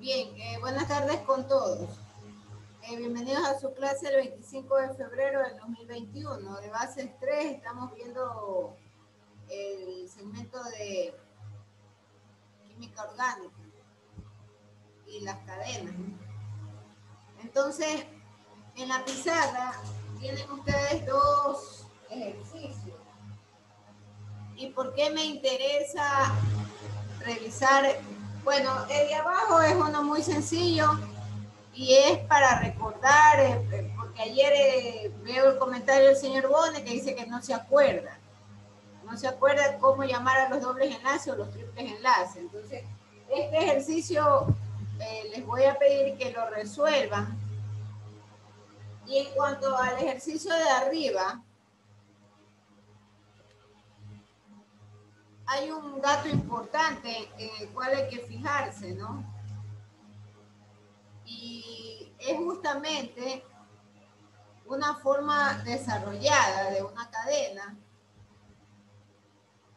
Bien, buenas tardes con todos. Bienvenidos a su clase el 25 de febrero del 2021. De bases 3 estamos viendo el segmento de química orgánica y las cadenas. Entonces, en la pizarra tienen ustedes dos ejercicios. ¿Y por qué me interesa revisar? Bueno, el de abajo es uno muy sencillo y es para recordar, porque ayer veo el comentario del señor Bone que dice que no se acuerda cómo llamar a los dobles enlaces o los triples enlaces. Entonces, este ejercicio les voy a pedir que lo resuelvan. Y en cuanto al ejercicio de arriba, hay un dato importante en el cual hay que fijarse, ¿no? Y es justamente una forma desarrollada de una cadena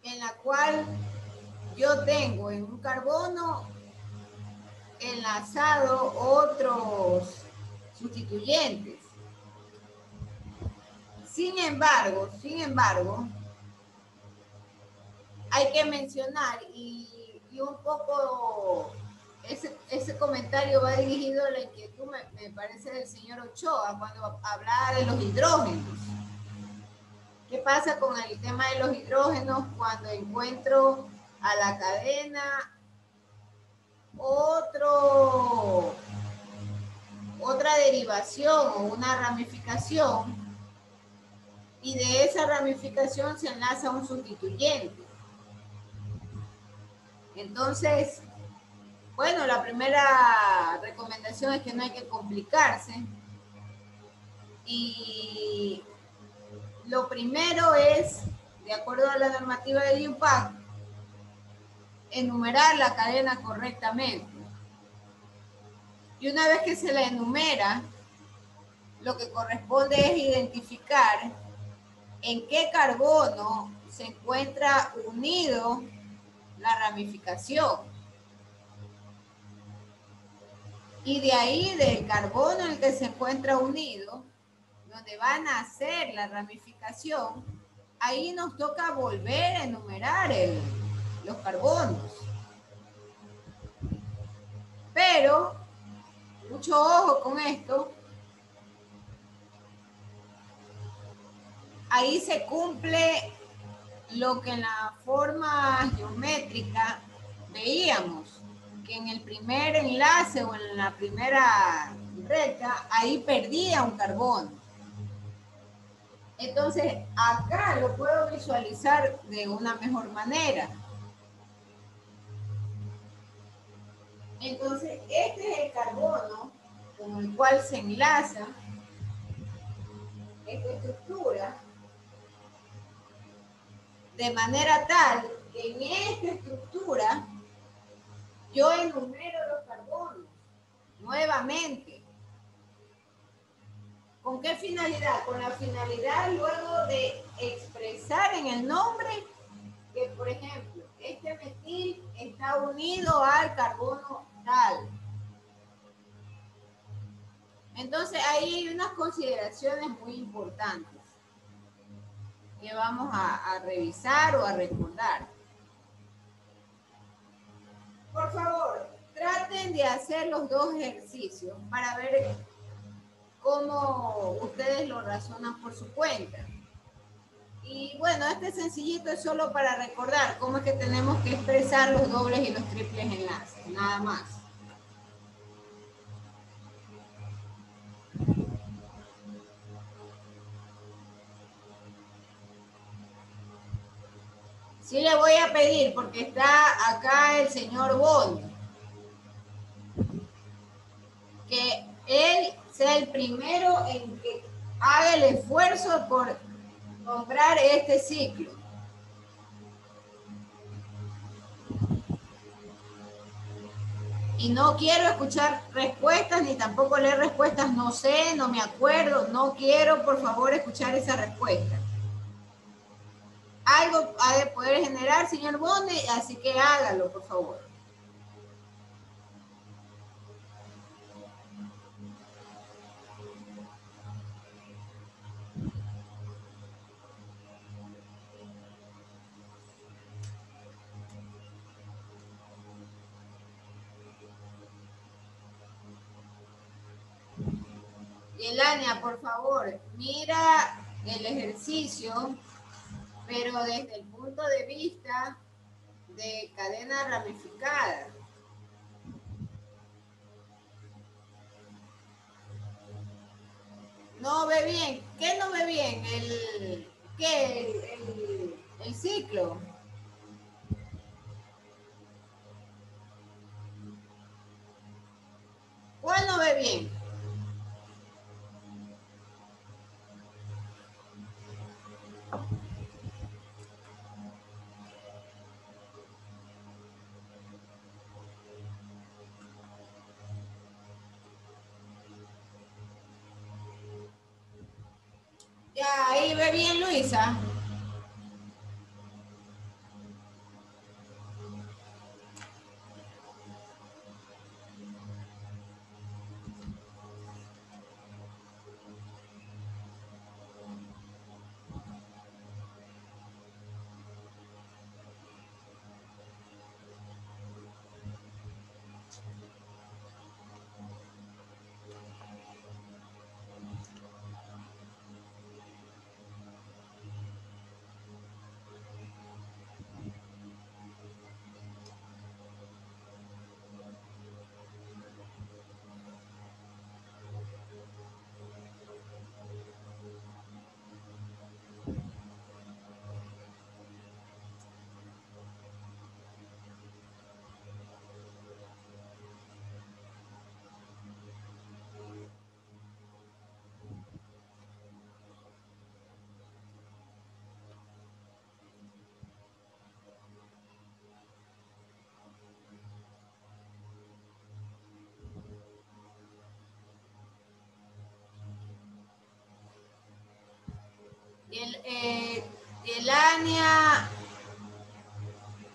en la cual yo tengo en un carbono enlazado otros sustituyentes. Sin embargo, hay que mencionar y un poco ese comentario va dirigido a la inquietud, me parece, del señor Ochoa cuando hablaba de los hidrógenos. ¿Qué pasa con el tema de los hidrógenos cuando encuentro a la cadena otra derivación o una ramificación y de esa ramificación se enlaza un sustituyente? Entonces, bueno, la primera recomendación es que no hay que complicarse y lo primero es, de acuerdo a la normativa del IUPAC, enumerar la cadena correctamente. Y una vez que se la enumera, lo que corresponde es identificar en qué carbono se encuentra unido la ramificación. Y de ahí, del carbono en el que se encuentra unido, donde va a nacer la ramificación, ahí nos toca volver a enumerar los carbonos. Pero, mucho ojo con esto, ahí se cumple lo que en la forma geométrica veíamos, que en el primer enlace o en la primera recta, ahí perdía un carbono. Entonces, acá lo puedo visualizar de una mejor manera. Entonces, este es el carbono con el cual se enlaza esta estructura, de manera tal que en esta estructura yo enumero los carbonos nuevamente. ¿Con qué finalidad? Con la finalidad luego de expresar en el nombre que, por ejemplo, este metil está unido al carbono tal. Entonces ahí hay unas consideraciones muy importantes que vamos a revisar o a recordar. Por favor, traten de hacer los dos ejercicios para ver cómo ustedes lo razonan por su cuenta. Y bueno, este sencillito es solo para recordar cómo es que tenemos que expresar los dobles y los triples enlaces, nada más. Sí le voy a pedir, porque está acá el señor Bond, que él sea el primero en que haga el esfuerzo por nombrar este ciclo. Y no quiero escuchar respuestas, ni tampoco leer respuestas, no sé, no me acuerdo, no quiero, por favor, escuchar esa respuesta. Algo ha de poder generar, señor Bonde, así que hágalo, por favor. Elania, por favor, mira el ejercicio, pero desde el punto de vista de cadena ramificada. No ve bien. ¿Qué no ve bien? El ciclo. ¿Cuál no ve bien? Ya, ahí ve bien, Luisa.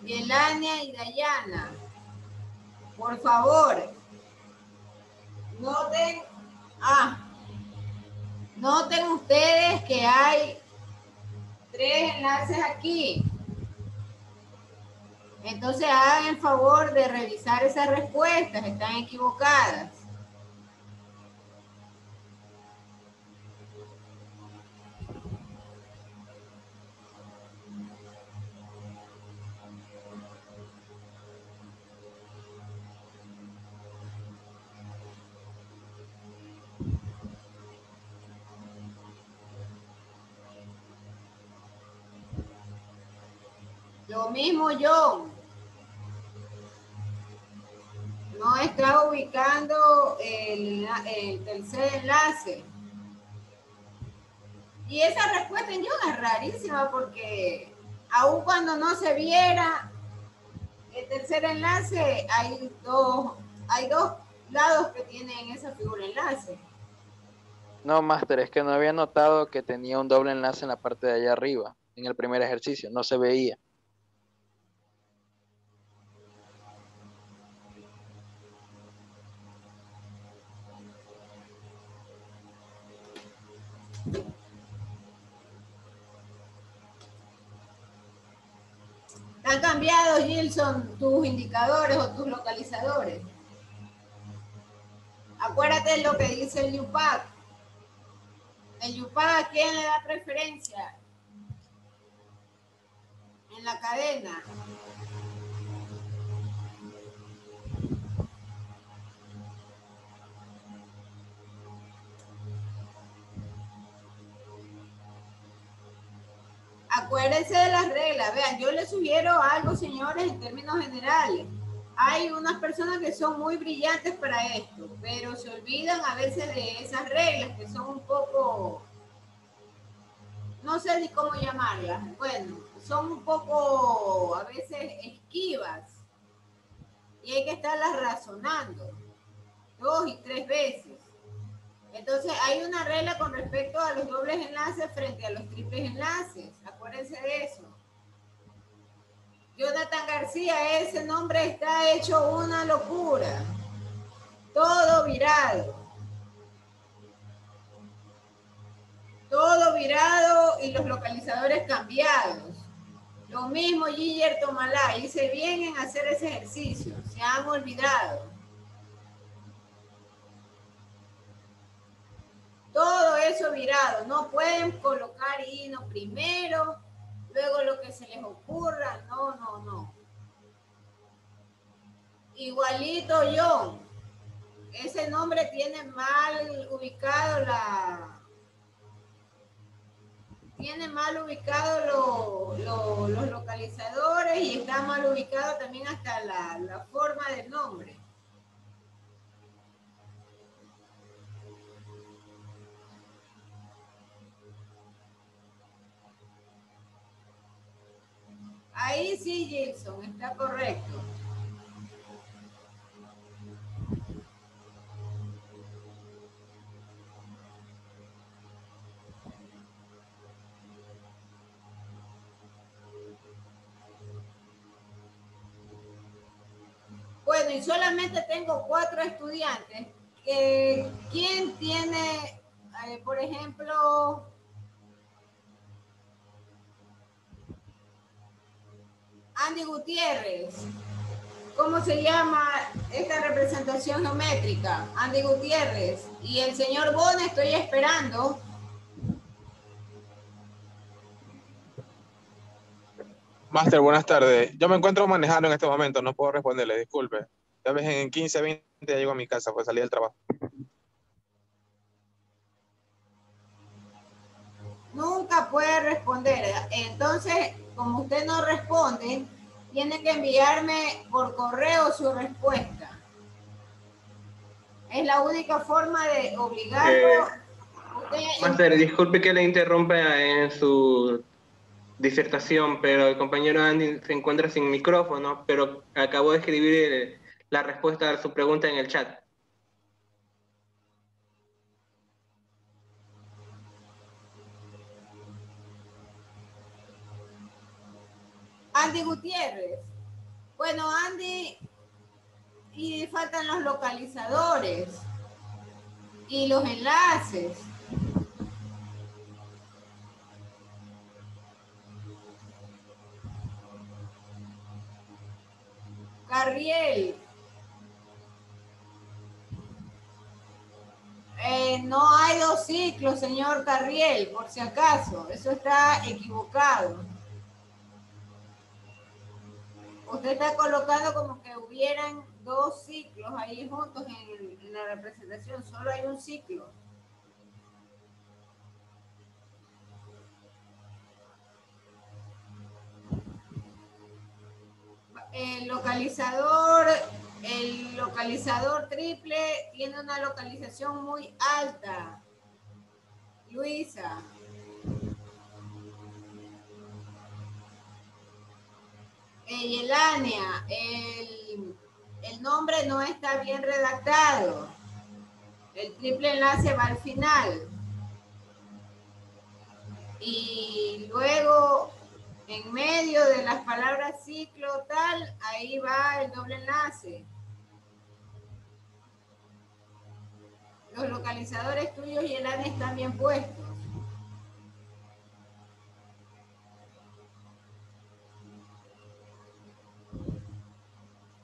Yelania y Dayana, por favor, noten, noten ustedes que hay 3 enlaces aquí. Entonces hagan el favor de revisar esas respuestas, están equivocadas. Lo mismo yo. No está ubicando el tercer enlace. Y esa respuesta en yoga es rarísima porque aun cuando no se viera el tercer enlace, hay dos lados que tienen esa figura enlace. No, Máster, es que no había notado que tenía un doble enlace en la parte de allá arriba, en el primer ejercicio, no se veía. ¿Han cambiado, Gilson, tus indicadores o tus localizadores? Acuérdate de lo que dice el UPAC. El UPAC, ¿a quién le da preferencia? En la cadena. Acuérdense de las reglas. Vean, yo les sugiero algo, señores, en términos generales. Hay unas personas que son muy brillantes para esto, pero se olvidan a veces de esas reglas que son un poco, no sé ni cómo llamarlas, bueno, son un poco a veces esquivas y hay que estarlas razonando 2 y 3 veces. Entonces hay una regla con respecto a los dobles enlaces frente a los triples enlaces, acuérdense de eso. Jonathan García, ese nombre está hecho una locura. Todo virado. Todo virado y los localizadores cambiados. Lo mismo Giger Tomalá, hice bien en hacer ese ejercicio. Se han olvidado. todo eso virado. No pueden colocar hino primero, luego lo que se les ocurra. No, no, no. Igualito yo. Ese nombre tiene mal ubicado los localizadores y está mal ubicado también hasta la forma del nombre. Ahí sí, Gilson, está correcto. Bueno, y solamente tengo 4 estudiantes. ¿Quién tiene, por ejemplo, Andy Gutiérrez? ¿Cómo se llama esta representación geométrica? Andy Gutiérrez. Y el señor Bona, estoy esperando. Máster, buenas tardes. Yo me encuentro manejando en este momento, no puedo responderle, disculpe. Tal vez en 15, 20 ya llego a mi casa, pues salí del trabajo. Nunca puede responder. Entonces, como usted no responde, tiene que enviarme por correo su respuesta. Es la única forma de obligarlo. Máster, disculpe que le interrumpa en su disertación, pero el compañero Andy se encuentra sin micrófono, pero acabó de escribir la respuesta a su pregunta en el chat. Andy Gutiérrez. Bueno, Andy, y faltan los localizadores y los enlaces. Carriel. No hay 2 ciclos, señor Carriel, por si acaso. Eso está equivocado. Usted está colocando como que hubieran 2 ciclos ahí juntos en la representación. Solo hay un ciclo. El localizador triple tiene una localización muy alta. Luisa. Yelania, el nombre no está bien redactado. El triple enlace va al final. Y luego, en medio de las palabras ciclo tal, ahí va el doble enlace. Los localizadores tuyos y Yelania están bien puestos.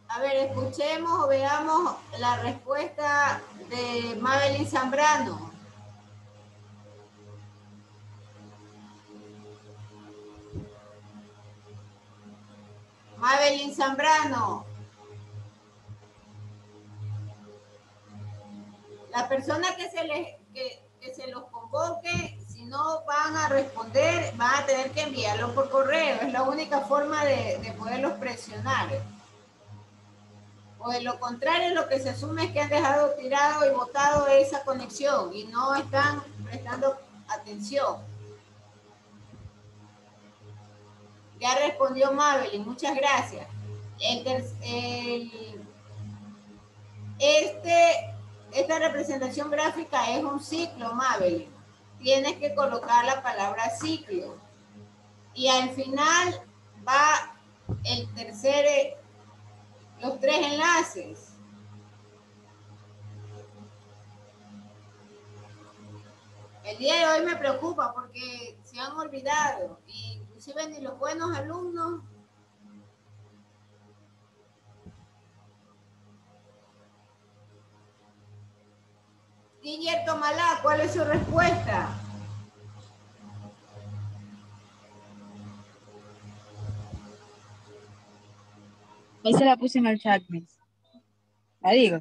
A ver, escuchemos o veamos la respuesta de Mabelin Zambrano. Mabelin Zambrano. La persona que se los convoque, si no van a responder, van a tener que enviarlo por correo. Es la única forma de poderlos presionar. O de lo contrario, lo que se asume es que han dejado tirado y botado esa conexión y no están prestando atención. Ya respondió Mabelin, muchas gracias. Esta representación gráfica es un ciclo, Mabelin. Tienes que colocar la palabra ciclo. Y al final va los 3 enlaces. El día de hoy me preocupa porque se han olvidado, inclusive ni los buenos alumnos. Ginger Tomalá, ¿cuál es su respuesta? Ahí se la puse en el chat, Miss. ¿La digo?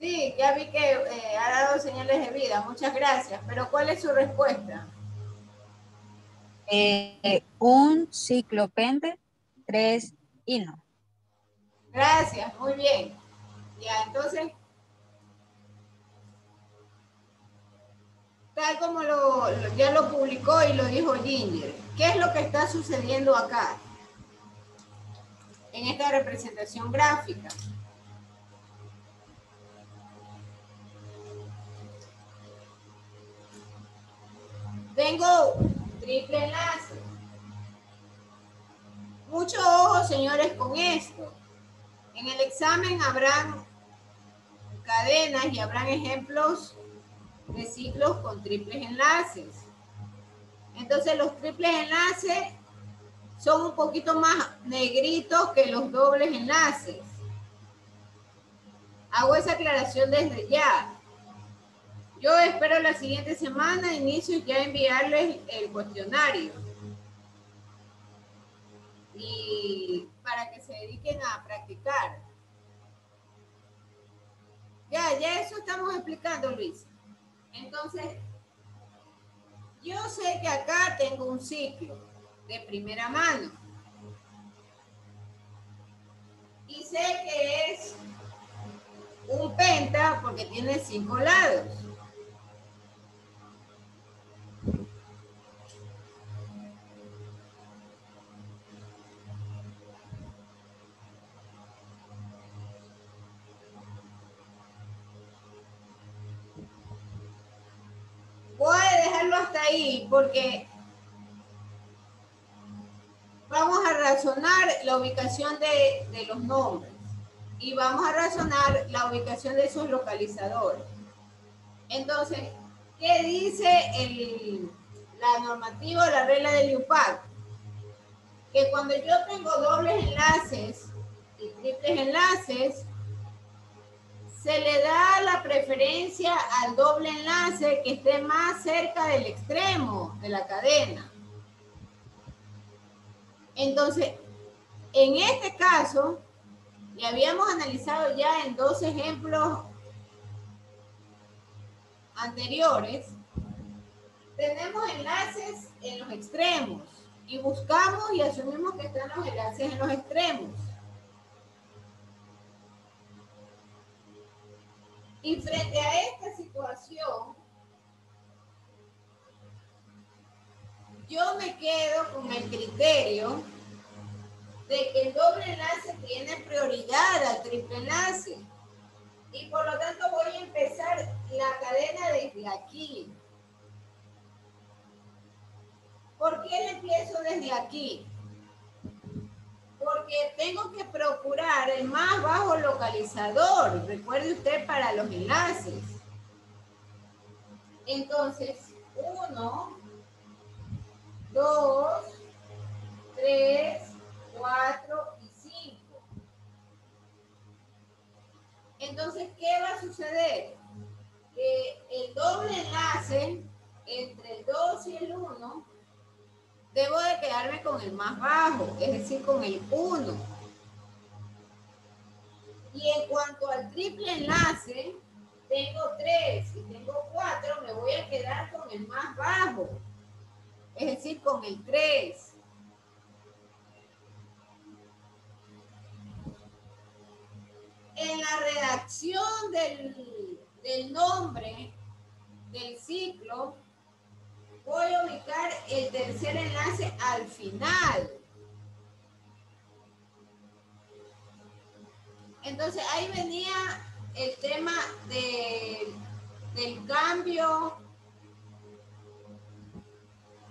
Sí, ya vi que ha dado señales de vida, muchas gracias. Pero ¿cuál es su respuesta? Un ciclopente, 3 hino. Gracias, muy bien. Ya, entonces, tal como ya lo publicó y lo dijo Ginger, ¿qué es lo que está sucediendo acá? En esta representación gráfica. Tengo triple enlace. Mucho ojo, señores, con esto. En el examen habrán cadenas y habrán ejemplos de ciclos con triples enlaces. Entonces los triples enlaces son un poquito más negritos que los dobles enlaces. Hago esa aclaración desde ya. Yo espero la siguiente semana, inicio ya a enviarles el cuestionario. Y para que se dediquen a practicar. Ya eso estamos explicando, Luis. Entonces, yo sé que acá tengo un ciclo de primera mano. Y sé que es un penta porque tiene 5 lados. Voy a dejarlo hasta ahí porque vamos a razonar la ubicación de los nombres y vamos a razonar la ubicación de esos localizadores. Entonces, ¿qué dice la normativa o la regla del IUPAC? Que cuando yo tengo dobles enlaces y triples enlaces, se le da la preferencia al doble enlace que esté más cerca del extremo de la cadena. Entonces, en este caso, y habíamos analizado ya en 2 ejemplos anteriores, tenemos enlaces en los extremos y buscamos y asumimos que están los enlaces en los extremos. Y frente a esta situación, yo me quedo con el criterio de que el doble enlace tiene prioridad al triple enlace. Y por lo tanto voy a empezar la cadena desde aquí. ¿Por qué le empiezo desde aquí? Porque tengo que procurar el más bajo localizador. Recuerde usted para los enlaces. Entonces, 1, 2, 3, 4 y 5. Entonces, ¿qué va a suceder? Que el doble enlace entre el 2 y el 1, debo de quedarme con el más bajo, es decir, con el 1. Y en cuanto al triple enlace, tengo 3 y tengo 4, me voy a quedar con el más bajo, es decir, con el 3. En la redacción del nombre del ciclo, voy a ubicar el tercer enlace al final. Entonces, ahí venía el tema del cambio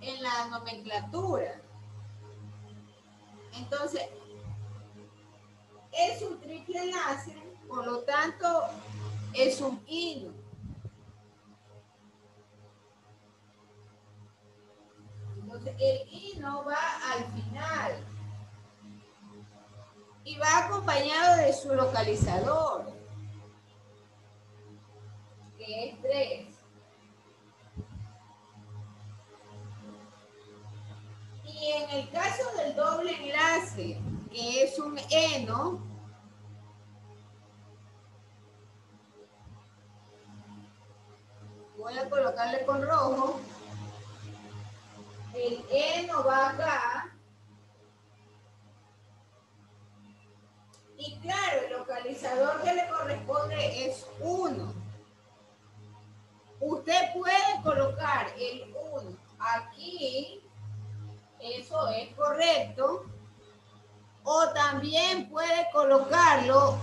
en la nomenclatura. Entonces, es un triple enlace, por lo tanto, es un hino. Entonces, el hino va al final y va acompañado de su localizador, que que es 3. Y en el caso del doble enlace, que es un heno, voy a colocarle con rojo. El heno va acá. Y claro, el localizador que le corresponde es 1. Usted puede colocar el 1 aquí, eso es correcto, o también puede colocarlo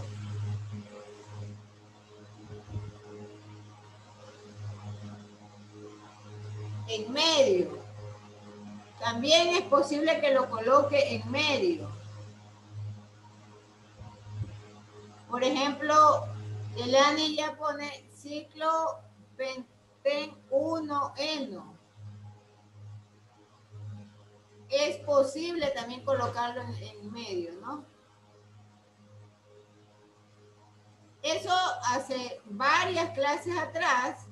en medio. También es posible que lo coloque en medio. Por ejemplo, Delani ya pone ciclo penten 1-eno. Es posible también colocarlo en medio, ¿no? Eso hace varias clases atrás.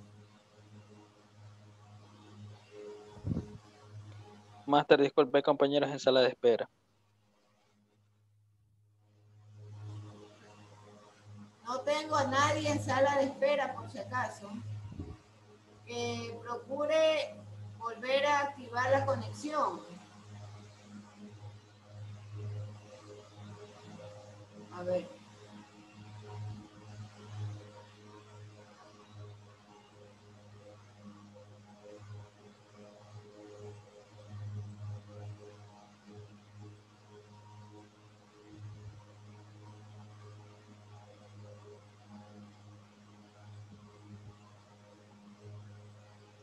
Máster, disculpe, compañeros en sala de espera. No tengo a nadie en sala de espera, por si acaso. Que procure volver a activar la conexión. A ver.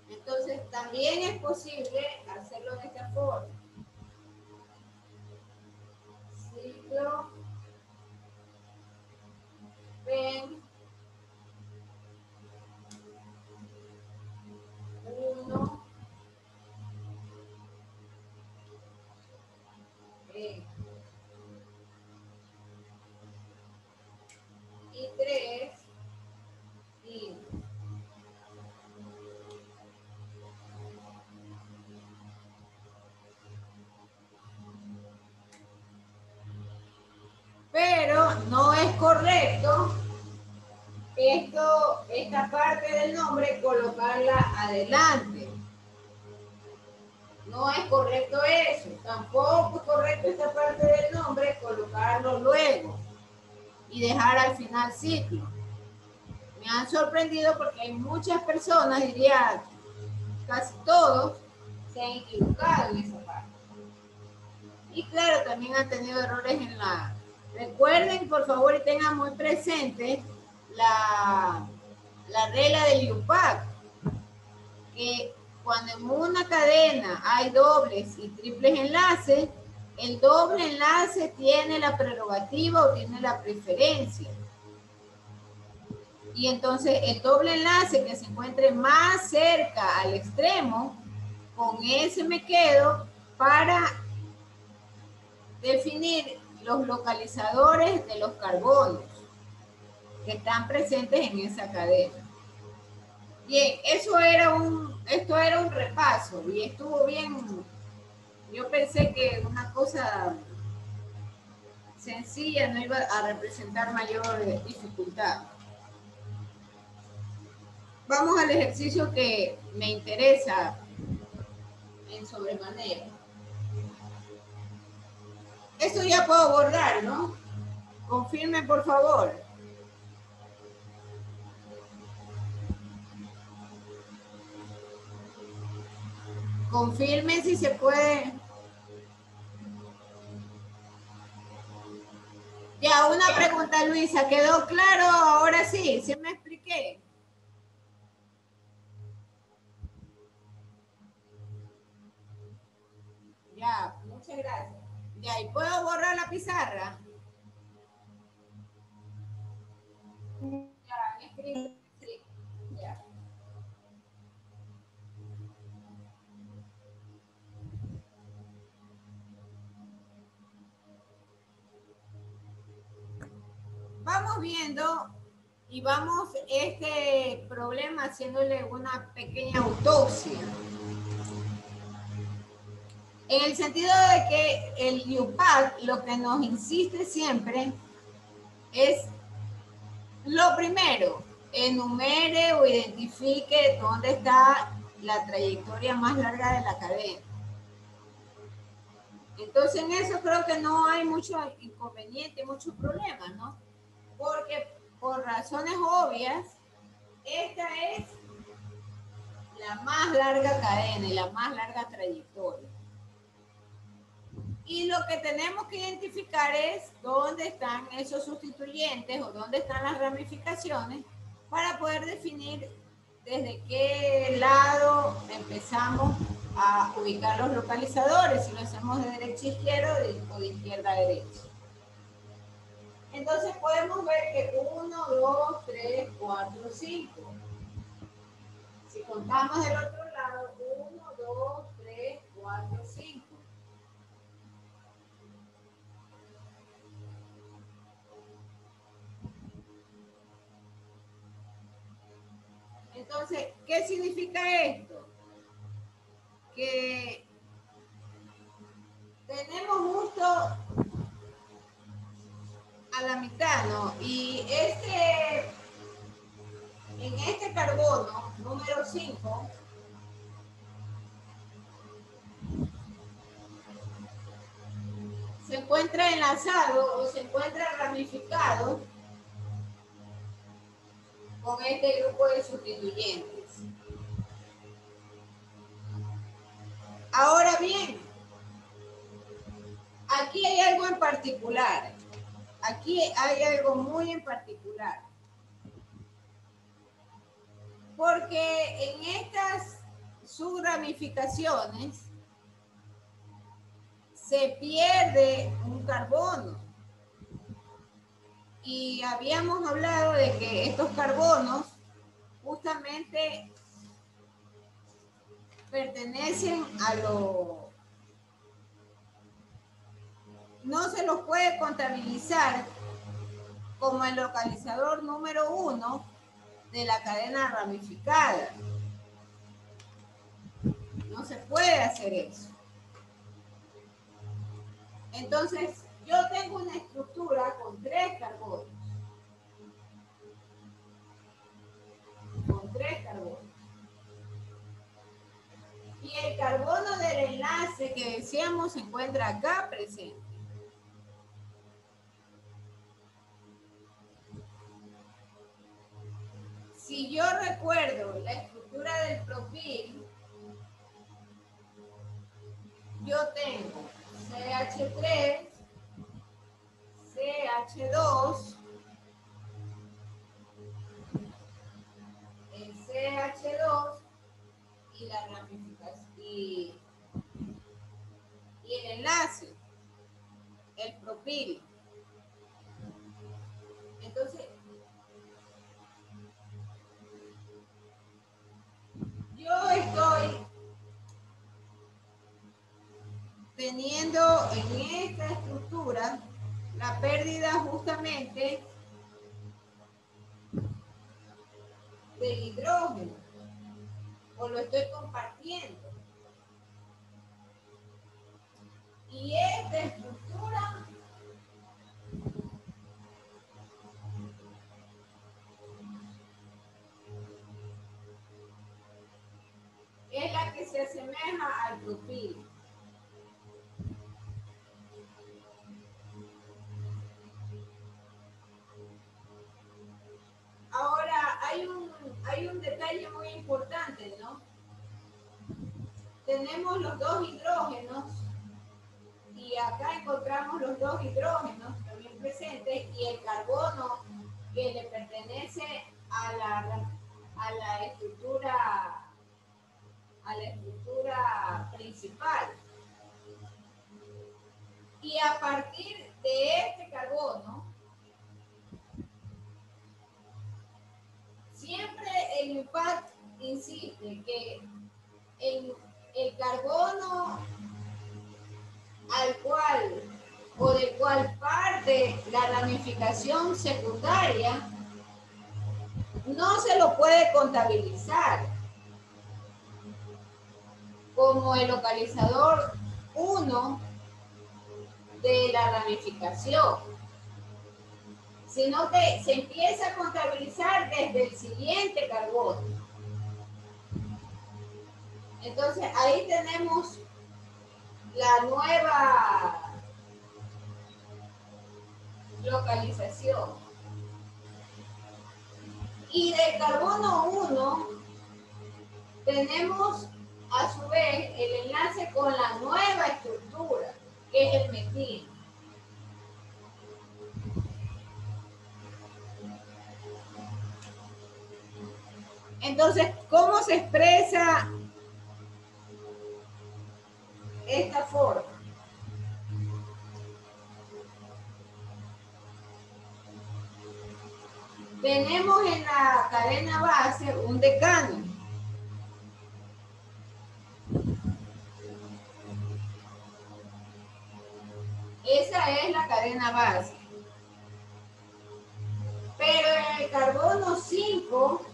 Entonces, también es posible hacerlo de esta forma. Ciclo pen 1 y 3 y pero no es correcto esta parte del nombre colocarla adelante. No es correcto eso. Tampoco es correcto esta parte del nombre colocarlo luego y dejar al final ciclo. Me han sorprendido porque hay muchas personas, diría casi todos, se han equivocado en esa parte. Y claro, también han tenido errores en la... Recuerden, por favor, y tengan muy presente la regla del IUPAC, que cuando en una cadena hay dobles y triples enlaces, el doble enlace tiene la prerrogativa o tiene la preferencia. Y entonces el doble enlace que se encuentre más cerca al extremo, con ese me quedo para definir los localizadores de los carbonos que están presentes en esa cadena. Bien, esto era un repaso y estuvo bien. Yo pensé que una cosa sencilla no iba a representar mayor dificultad. Vamos al ejercicio que me interesa en sobremanera. Esto ya puedo borrar, ¿no? Confirme, por favor. Confirme si se puede. Ya, una pregunta, Luisa. ¿Quedó claro? Ahora sí, ¿sí me expliqué? Ya, muchas gracias. Ya, ¿y puedo borrar la pizarra? Ya, han escrito. Sí, ya. Vamos viendo y vamos este problema haciéndole una pequeña autopsia. En el sentido de que el IUPAC lo que nos insiste siempre es lo primero, enumere o identifique dónde está la trayectoria más larga de la cadena. Entonces en eso creo que no hay mucho inconveniente, mucho problema, ¿no? Porque por razones obvias, esta es la más larga cadena y la más larga trayectoria. Y lo que tenemos que identificar es dónde están esos sustituyentes o dónde están las ramificaciones para poder definir desde qué lado empezamos a ubicar los localizadores, si lo hacemos de derecha a izquierda o de izquierda a derecha. Entonces podemos ver que 1, 2, 3, 4, 5. Si contamos del otro lado, 1, 2, 3, 4, 5. Entonces, ¿qué significa esto? Que tenemos justo a la mitad, ¿no? Y en este carbono, número 5, se encuentra enlazado o se encuentra ramificado con este grupo de sustituyentes. Ahora bien, aquí hay algo en particular. Aquí hay algo muy en particular. Porque en estas subramificaciones se pierde un carbono. Y habíamos hablado de que estos carbonos justamente pertenecen a lo... No se los puede contabilizar como el localizador número 1 de la cadena ramificada. No se puede hacer eso. Entonces, yo tengo una estructura con 3 carbonos. Con 3 carbonos. Y el carbono del enlace que decíamos se encuentra acá presente. Si yo recuerdo la estructura del propil, yo tengo CH3, CH2, el CH2 y la ramificación y el enlace, el propil. Entonces, yo estoy teniendo en esta estructura la pérdida justamente del hidrógeno, o lo estoy compartiendo. Y esta estructura es la que se asemeja al propil. Ahora, hay un detalle muy importante, ¿no? Tenemos los 2 hidrógenos y acá encontramos los 2 hidrógenos también presentes y el carbono que le pertenece a la estructura principal. Y a partir de este carbono, siempre el IUPAC insiste que el carbono al cual o del cual parte la ramificación secundaria no se lo puede contabilizar como el localizador 1 de la ramificación, sino que se empieza a contabilizar desde el siguiente carbono. Entonces ahí tenemos la nueva localización. Y del carbono 1 tenemos a su vez el enlace con la nueva estructura, que es el metil. Entonces, ¿cómo se expresa esta forma? Tenemos en la cadena base un decano. Esa es la cadena base. Pero en el carbono 5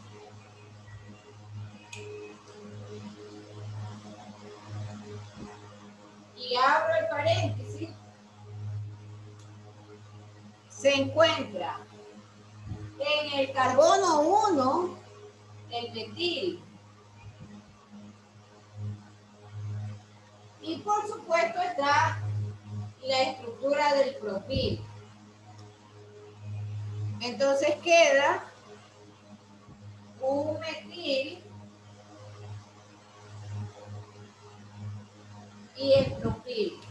y abro el paréntesis, se encuentra en el carbono 1 el metil. Y por supuesto está la estructura del propil. Entonces queda un metil y el propil.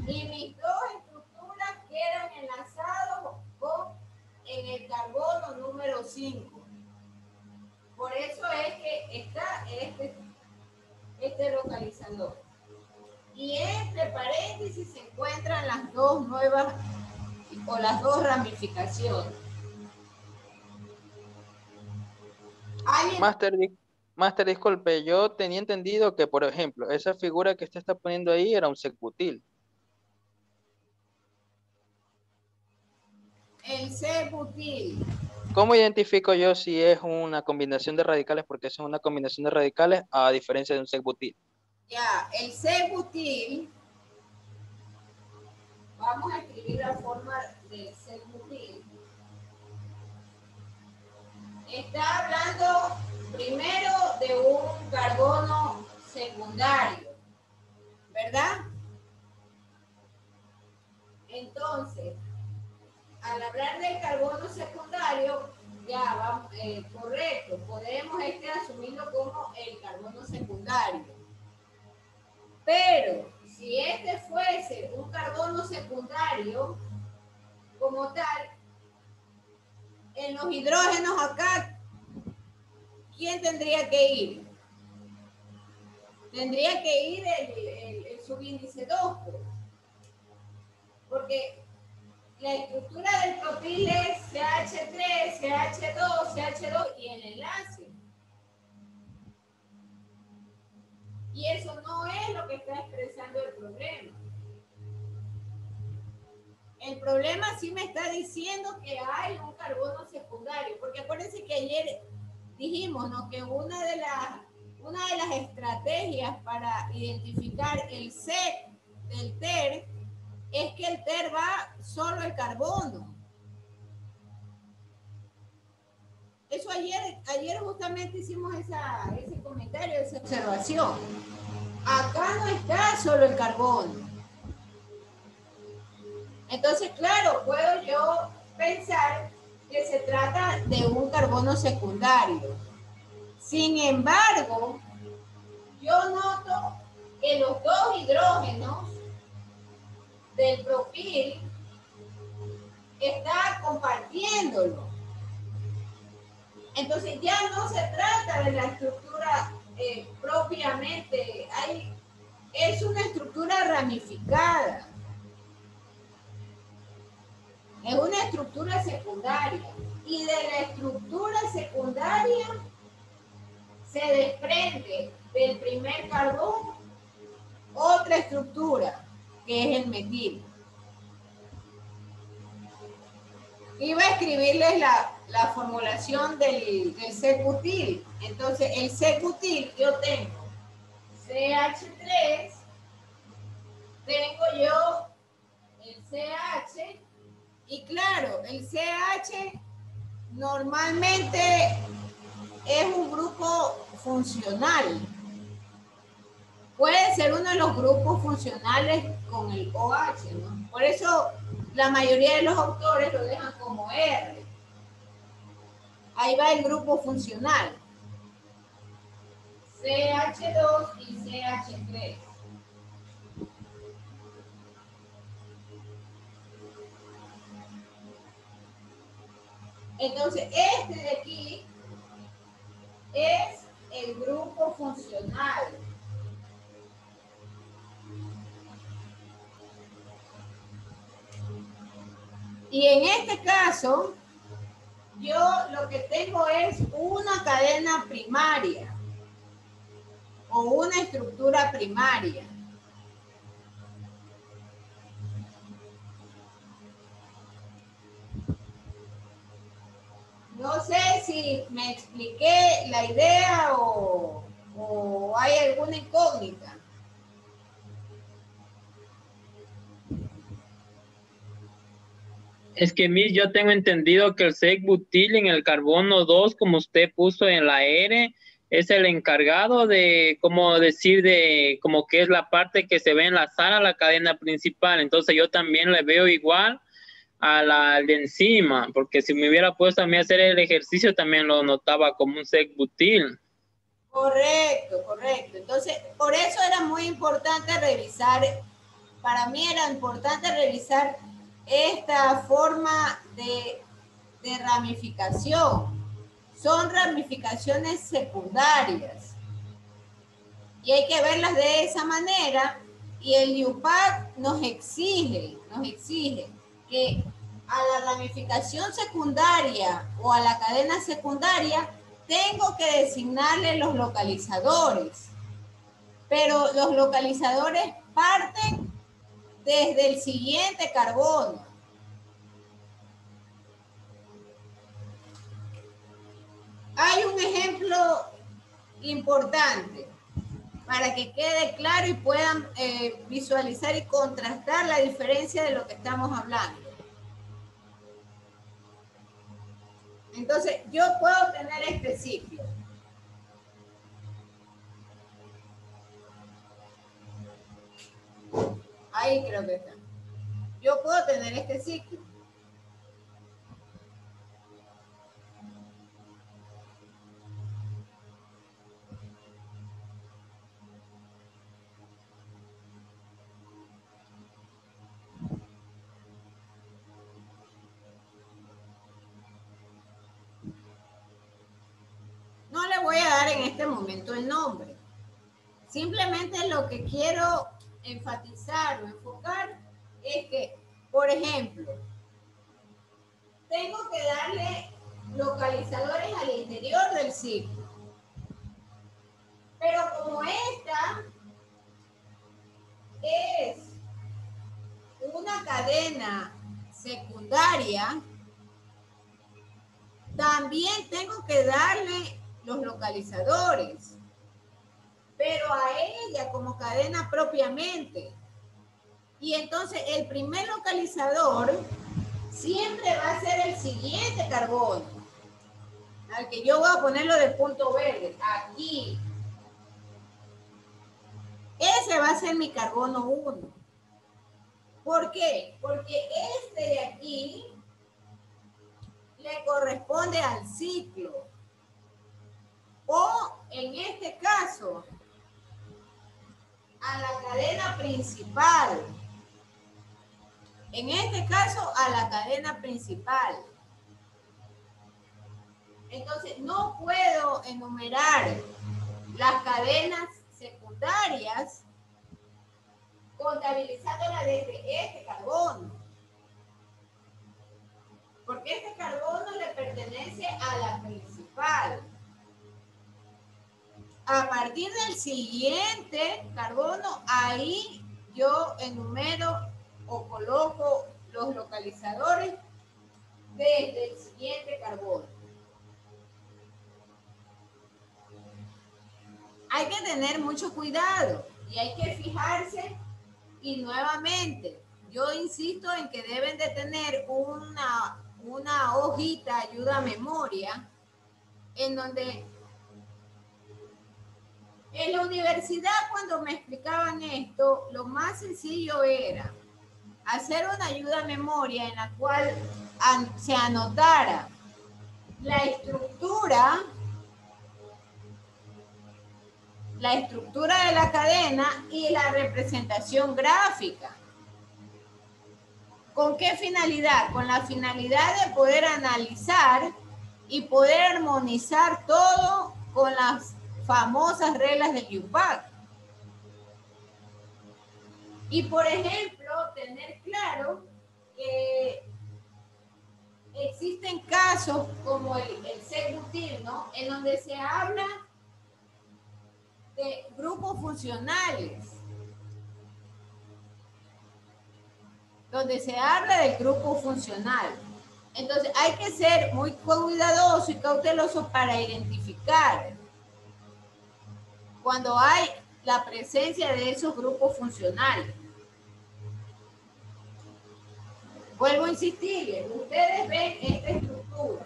Y mis dos estructuras quedan enlazadas en el carbono número 5. Por eso es que está este localizador. Y entre paréntesis se encuentran las dos nuevas o las dos ramificaciones. Master, disculpe, yo tenía entendido que, por ejemplo, esa figura que usted está poniendo ahí era un sec-butil. El C-butil. ¿Cómo identifico yo si es una combinación de radicales? Porque es una combinación de radicales a diferencia de un sec-butil. Ya, el C-butil, vamos a escribir la forma del C-butil. Está hablando primero de un carbono secundario, ¿verdad? Entonces, al hablar del carbono secundario, ya vamos, correcto, podemos asumirlo como el carbono secundario. Pero si este fuese un carbono secundario, como tal, en los hidrógenos acá, ¿quién tendría que ir? Tendría que ir el subíndice 2, porque la estructura del propil es CH3, CH2, CH2 y el enlace. Y eso no es lo que está expresando el problema. El problema sí me está diciendo que hay un carbono secundario, porque acuérdense que ayer dijimos, ¿no?, que una de las estrategias para identificar el sec del TER es que el TER va solo el carbono. Eso ayer justamente hicimos ese comentario, esa observación. Acá no está solo el carbono. Entonces, claro, puedo yo pensar que se trata de un carbono secundario. Sin embargo, yo noto que los dos hidrógenos del propil está compartiéndolo. Entonces ya no se trata de la estructura propiamente, es una estructura ramificada. Es una estructura secundaria. Y de la estructura secundaria se desprende del primer carbono otra estructura, que es el metil. Iba a escribirles la formulación del C-butil. Entonces, el C-butil yo tengo CH3, tengo yo el CH, y claro, el CH normalmente es un grupo funcional. Puede ser uno de los grupos funcionales con el OH, ¿no? Por eso la mayoría de los autores lo dejan como R. Ahí va el grupo funcional. CH2 y CH3. Entonces, este de aquí es el grupo funcional. Y en este caso, yo lo que tengo es una cadena primaria o una estructura primaria. No sé si me expliqué la idea o hay alguna incógnita. Es que, Miss, yo tengo entendido que el C-butil en el carbono 2, como usted puso en la R, es el encargado de, como decir, de como que es la parte que se ve enlazada a la cadena principal. Entonces yo también le veo igual a la de encima, porque si me hubiera puesto a mí a hacer el ejercicio también lo notaba como un C-butil. Correcto, correcto. Entonces, por eso era muy importante revisar, para mí era importante revisar esta forma de ramificación. Son ramificaciones secundarias y hay que verlas de esa manera, y el IUPAC nos exige que a la ramificación secundaria o a la cadena secundaria tengo que designarle los localizadores, pero los localizadores parten desde el siguiente carbono. Hay un ejemplo importante para que quede claro y puedan visualizar y contrastar la diferencia de lo que estamos hablando. Entonces, yo puedo tener este ciclo. Ahí creo que está. Yo puedo tener este ciclo. No le voy a dar en este momento el nombre. Simplemente lo que quiero enfatizar o enfocar es que, por ejemplo, tengo que darle localizadores al interior del ciclo. Pero como esta es una cadena secundaria, también tengo que darle los localizadores, pero a ella como cadena propiamente. Y entonces el primer localizador siempre va a ser el siguiente carbono, al que yo voy a ponerlo de punto verde, aquí. Ese va a ser mi carbono 1. ¿Por qué? Porque este de aquí le corresponde al ciclo. O en este caso, a la cadena principal. En este caso, a la cadena principal. Entonces, no puedo enumerar las cadenas secundarias contabilizándola desde este carbono. Porque este carbono le pertenece a la principal. A partir del siguiente carbono, ahí yo enumero o coloco los localizadores desde el siguiente carbono. Hay que tener mucho cuidado y hay que fijarse, y nuevamente yo insisto en que deben de tener una hojita ayuda a memoria en donde en la universidad, cuando me explicaban esto, lo más sencillo era hacer una ayuda a memoria en la cual se anotara la estructura de la cadena y la representación gráfica. ¿Con qué finalidad? Con la finalidad de poder analizar y poder armonizar todo con las famosas reglas de UPAC. Y por ejemplo, tener claro que existen casos como el CEGUTIL, ¿no? En donde se habla de grupos funcionales, donde se habla del grupo funcional. Entonces hay que ser muy cuidadoso y cauteloso para identificar cuando hay la presencia de esos grupos funcionales. Vuelvo a insistir, ustedes ven esta estructura,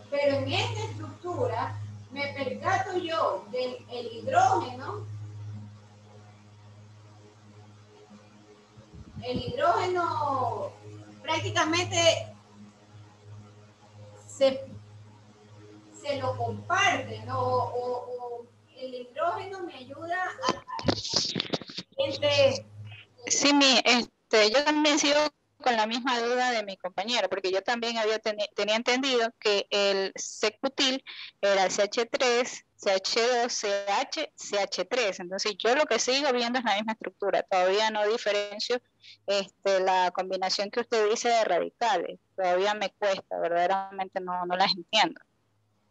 pero en esta estructura me percato yo del hidrógeno. El hidrógeno prácticamente se lo comparte, ¿no? O el hidrógeno me ayuda a Sí, yo también sigo con la misma duda de mi compañero, porque yo también tenía entendido que el CEGUTIL era CH3, CH2, CH, CH3. Entonces yo lo que sigo viendo es la misma estructura. Todavía no diferencio la combinación que usted dice de radicales. Todavía me cuesta, verdaderamente no las entiendo.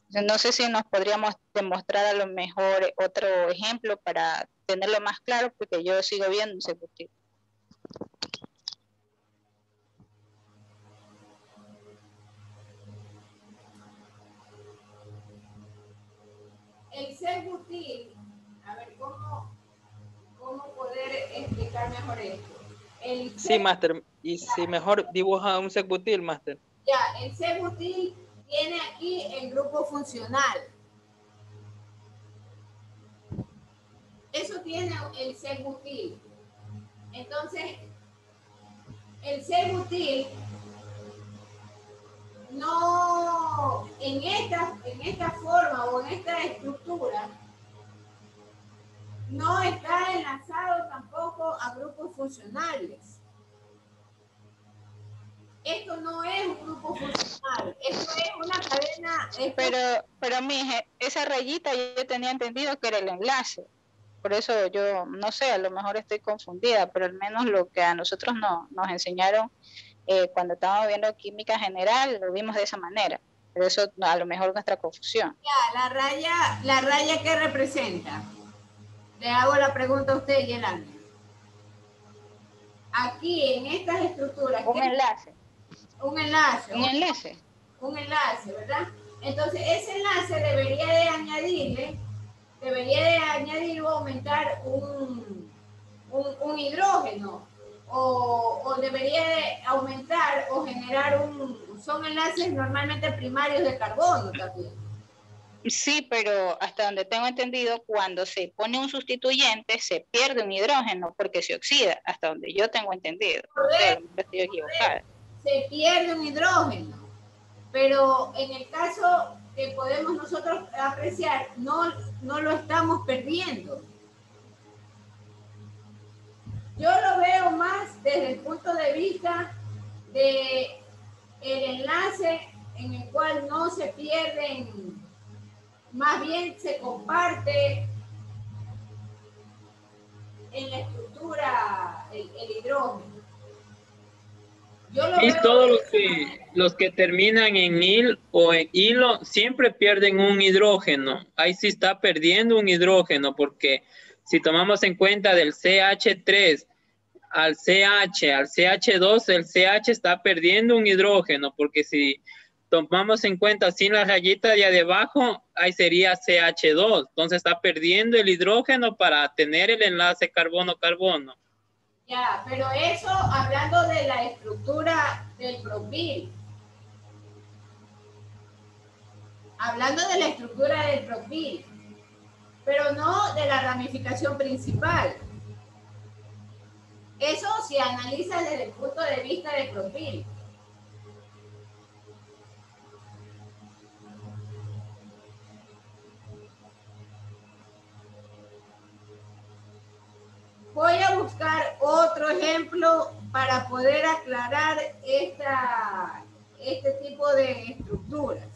No sé si nos podríamos demostrar a lo mejor otro ejemplo para tenerlo más claro, porque yo sigo viendo un CEGUTIL. el CEGUTIL, a ver cómo poder explicar mejor esto. Sí, Master, y si mejor dibuja un CEGUTIL, Master. Ya, el CEGUTIL tiene aquí el grupo funcional. Eso tiene el CEGUTIL. Entonces, el CEGUTIL no, en esta forma o en esta estructura, no está enlazado tampoco a grupos funcionales. Esto no es un grupo funcional, esto es una cadena. Pero mije, esa rayita yo tenía entendido que era el enlace. Por eso yo, no sé, a lo mejor estoy confundida, pero al menos lo que a nosotros nos enseñaron cuando estábamos viendo química general, lo vimos de esa manera. Pero eso a lo mejor nuestra confusión. Ya, la raya ¿qué representa? Le hago la pregunta a usted, Yelanda. Aquí, en estas estructuras. Un enlace. Un enlace. Un enlace. Un enlace, ¿verdad? Entonces, ese enlace debería de añadir o aumentar un hidrógeno. O debería de aumentar o generar son enlaces normalmente primarios de carbono también. Sí, pero hasta donde tengo entendido, cuando se pone un sustituyente, se pierde un hidrógeno porque se oxida, hasta donde yo tengo entendido. Correcto, no estoy equivocada. Se pierde un hidrógeno, pero en el caso que podemos nosotros apreciar, no lo estamos perdiendo. Yo lo veo más desde el punto de vista de el enlace en el cual no se pierden, más bien se comparte en la estructura el hidrógeno. Yo lo Y veo todos los que terminan en il o en hilo siempre pierden un hidrógeno. Ahí sí está perdiendo un hidrógeno, porque si tomamos en cuenta del CH3 al CH, al CH2, el CH está perdiendo un hidrógeno, porque si tomamos en cuenta sin la rayita de abajo, ahí sería CH2. Entonces está perdiendo el hidrógeno para tener el enlace carbono-carbono. ya, pero eso hablando de la estructura del propil. Hablando de la estructura del propil, pero no de la ramificación principal. Eso se analiza desde el punto de vista del propil. Voy a buscar otro ejemplo para poder aclarar este tipo de estructuras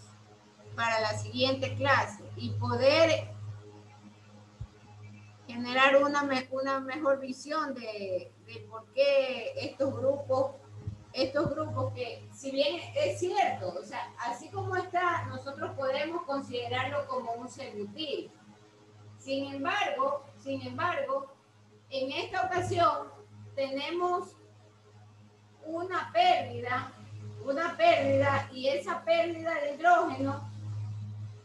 para la siguiente clase y poder generar una mejor visión de por qué estos grupos que, si bien es cierto, o sea, así como está, nosotros podemos considerarlo como un C-butil. Sin embargo, en esta ocasión tenemos una pérdida y esa pérdida de hidrógeno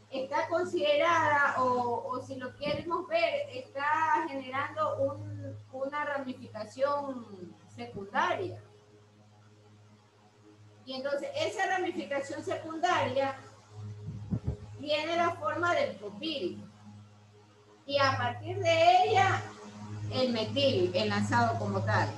está considerada, o si lo queremos ver, está generando una ramificación secundaria. Y entonces esa ramificación secundaria tiene la forma del propil. Y a partir de ella, el metil enlazado como tal.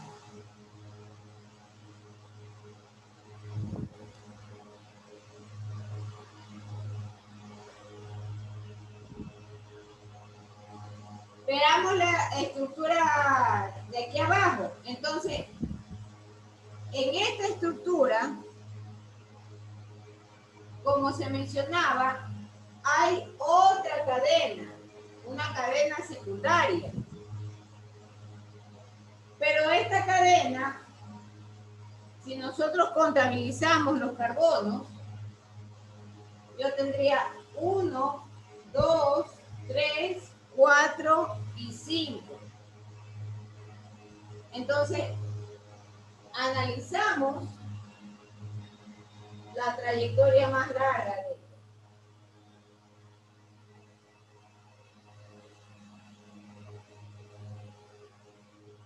Veamos la estructura de aquí abajo. Entonces, en esta estructura, como se mencionaba, hay otra cadena, una cadena secundaria. Pero esta cadena, si nosotros contabilizamos los carbonos, yo tendría 1, 2, 3, 4 y 5. Entonces, analizamos la trayectoria más larga de esto.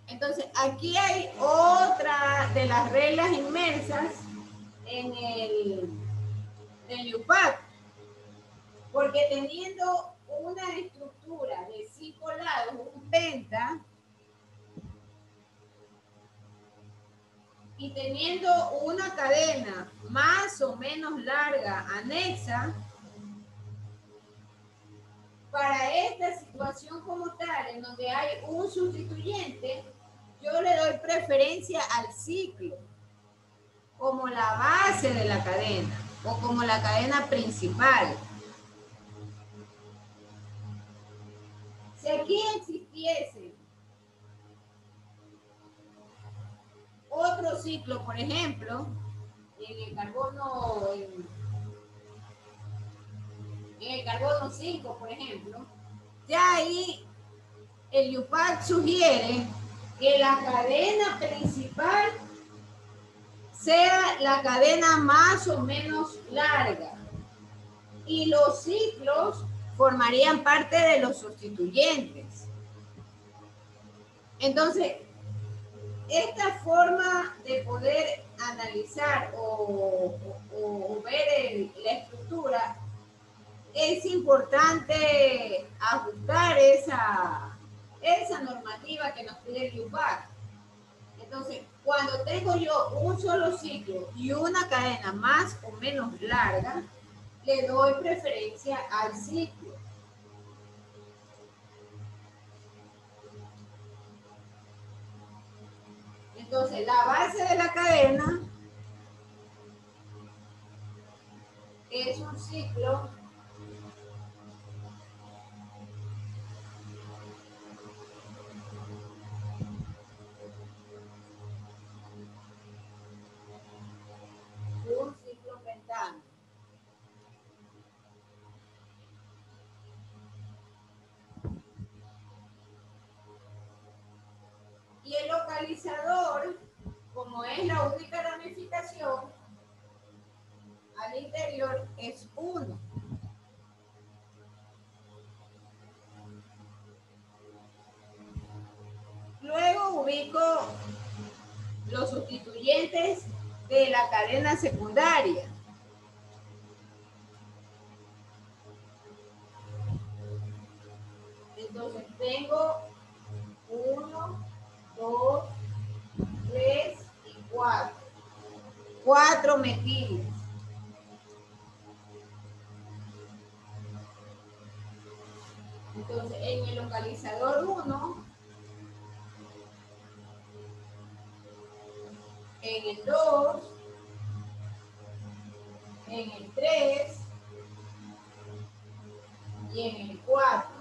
Entonces, aquí hay otra de las reglas inmersas en el IUPAC, porque teniendo una estructura de 5 lados, un penta, y teniendo una cadena más o menos larga anexa, para esta situación como tal, en donde hay un sustituyente, yo le doy preferencia al ciclo como la base de la cadena o como la cadena principal. Si aquí existiese otro ciclo, por ejemplo, en el carbono 5, por ejemplo, ya ahí el IUPAC sugiere que la cadena principal sea la cadena más o menos larga y los ciclos formarían parte de los sustituyentes. Entonces, esta forma de poder analizar o ver la estructura, es importante ajustar esa normativa que nos pide el IUPAC. Entonces, cuando tengo yo un solo ciclo y una cadena más o menos larga, le doy preferencia al ciclo. Entonces, la base de la cadena es un ciclo es la única ramificación, al interior es 1. Luego ubico los sustituyentes de la cadena secundaria. Entonces tengo 1, 2, 3 y 4. 4 metiles. Entonces en el localizador 1, en el 2, en el 3 y en el 4.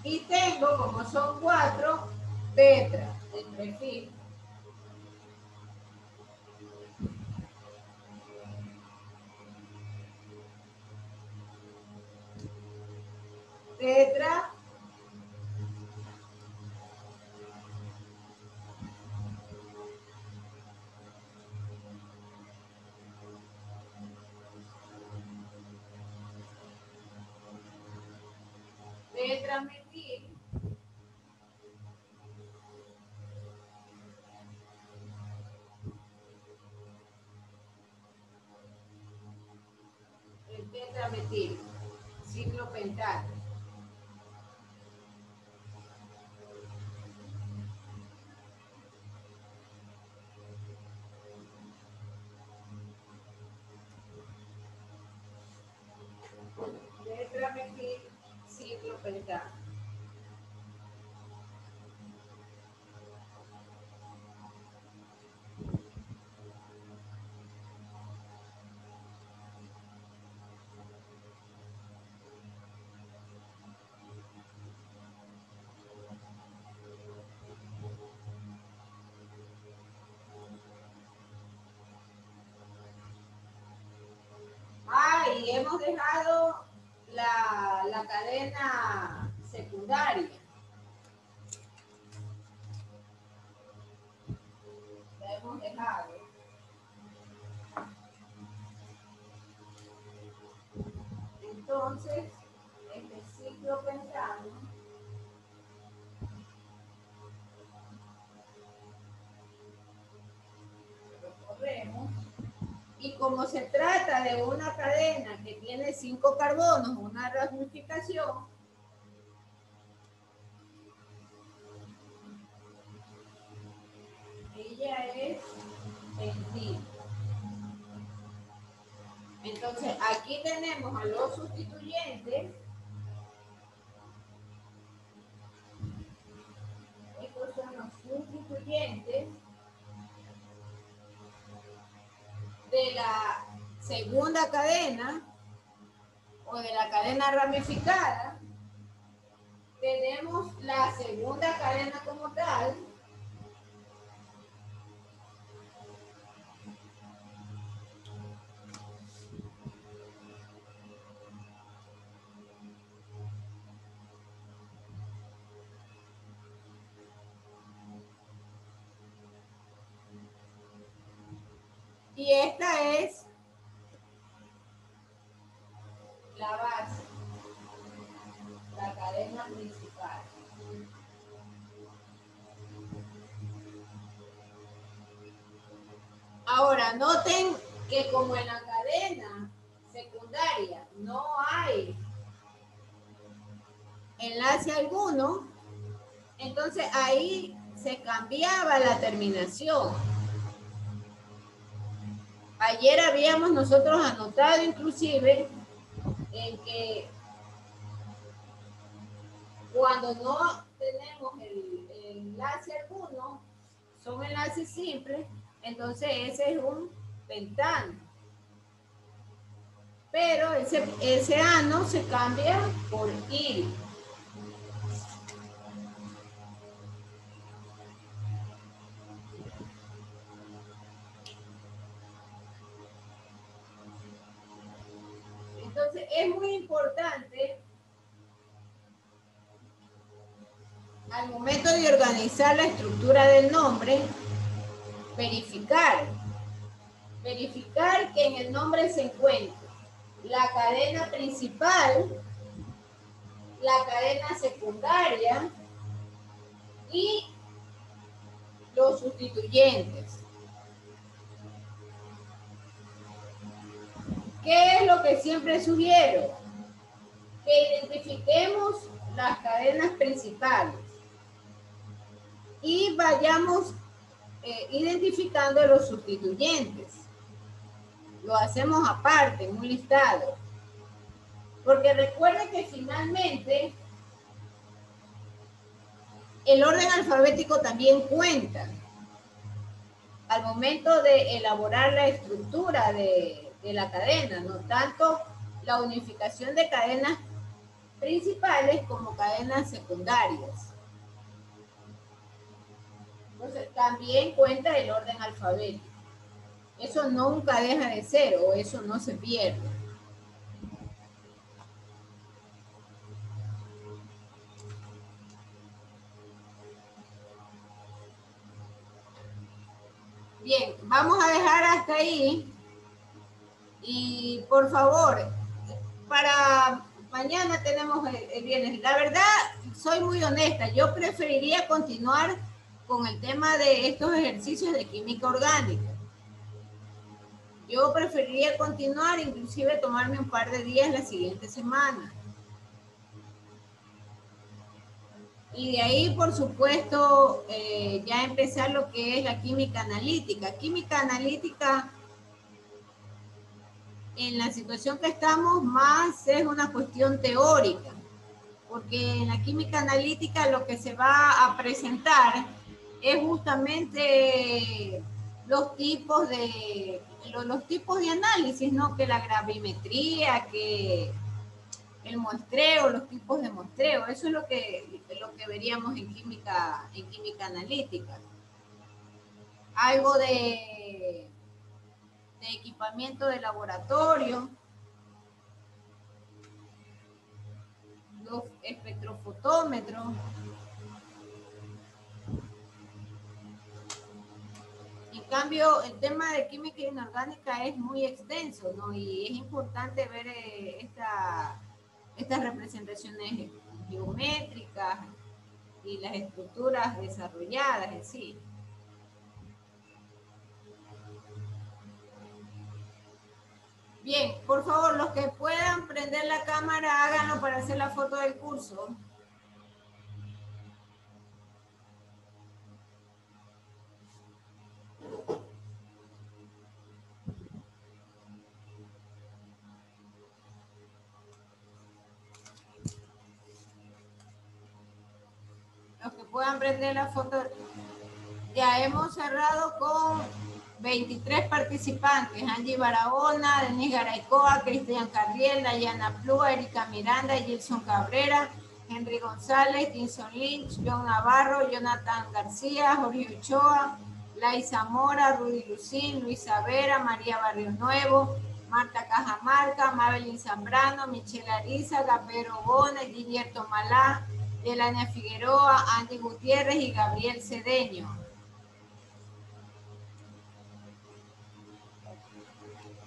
Y tengo, como son 4, tetras, el prefijo. Tetra, tetrametil, el tetrametil, ciclopental. Tetrametil, ciclopental. Y hemos dejado la cadena secundaria. La hemos dejado. Entonces, este ciclopentano lo corremos. Y como se trata de una cadena que tiene 5 carbonos, una ramificación, ella es pentil. Entonces, aquí tenemos a los sustituyentes. Estos son los sustituyentes de la segunda cadena o de la cadena ramificada. Tenemos la segunda cadena como tal. Y esta es la base, la cadena principal. Ahora, noten que como en la cadena secundaria no hay enlace alguno, entonces ahí se cambiaba la terminación. Ayer habíamos nosotros anotado inclusive en que cuando no tenemos el enlace alguno, son enlaces simples, entonces ese es un pentano. Pero ese ano se cambia por il. Entonces es muy importante al momento de organizar la estructura del nombre, verificar que en el nombre se encuentre la cadena principal, la cadena secundaria y los sustituyentes. ¿Qué es lo que siempre sugiero? Que identifiquemos las cadenas principales y vayamos identificando los sustituyentes. Lo hacemos aparte, en un listado. Porque recuerden que finalmente el orden alfabético también cuenta al momento de elaborar la estructura de la cadena, no tanto la unificación de cadenas principales como cadenas secundarias. Entonces, también cuenta el orden alfabético. Eso nunca deja de ser o eso no se pierde. Bien, vamos a dejar hasta ahí. Y por favor, para mañana tenemos el viernes. La verdad, soy muy honesta, yo preferiría continuar con el tema de estos ejercicios de química orgánica. Yo preferiría continuar, inclusive tomarme un par de días la siguiente semana. Y de ahí, por supuesto, ya empezar lo que es la química analítica. Química analítica, en la situación que estamos, más es una cuestión teórica, porque en la química analítica lo que se va a presentar es justamente los tipos de análisis, ¿no? Que la gravimetría, que el muestreo, los tipos de muestreo, eso es lo que veríamos en química analítica. Algo de equipamiento de laboratorio, los espectrofotómetros. En cambio, el tema de química inorgánica es muy extenso, ¿no? Y es importante ver estas representaciones geométricas y las estructuras desarrolladas en sí. Bien, por favor, los que puedan prender la cámara, háganlo para hacer la foto del curso. Los que puedan prender la foto. Ya hemos cerrado con 23 participantes: Angie Barahona, Denise Garaycoa, Cristian Carriel, Dayana Plúa, Erika Miranda, Gilson Cabrera, Henry González, Jinson Lynch, John Navarro, Jonathan García, Jorge Ochoa, Laisa Mora, Rudy Lucín, Luisa Vera, María Barrio Nuevo, Marta Cajamarca, Mabelín Zambrano, Michelle Ariza, Gapero Bones, Gilberto Malá, Yelania Figueroa, Andy Gutiérrez y Gabriel Cedeño.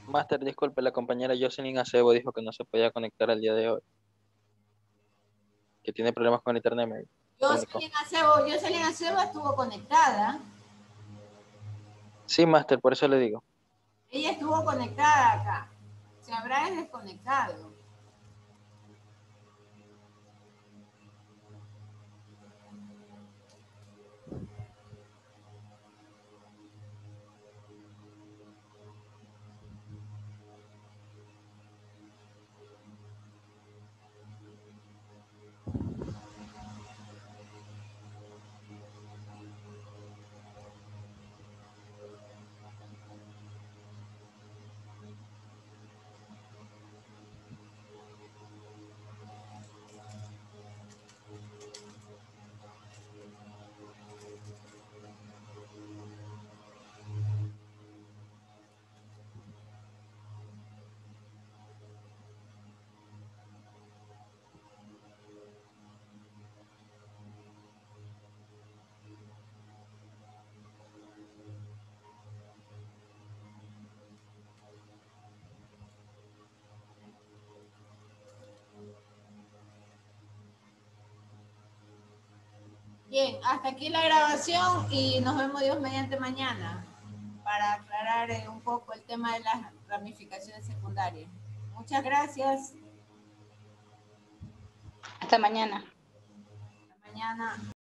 Máster, disculpe, la compañera Jocelyn Acebo dijo que no se podía conectar el día de hoy, que tiene problemas con internet. Jocelyn Acebo estuvo conectada. Sí, Máster, por eso le digo. Ella estuvo conectada acá. Se habrá desconectado. Bien, hasta aquí la grabación y nos vemos Dios mediante mañana para aclarar un poco el tema de las ramificaciones secundarias. Muchas gracias. Hasta mañana. Hasta mañana.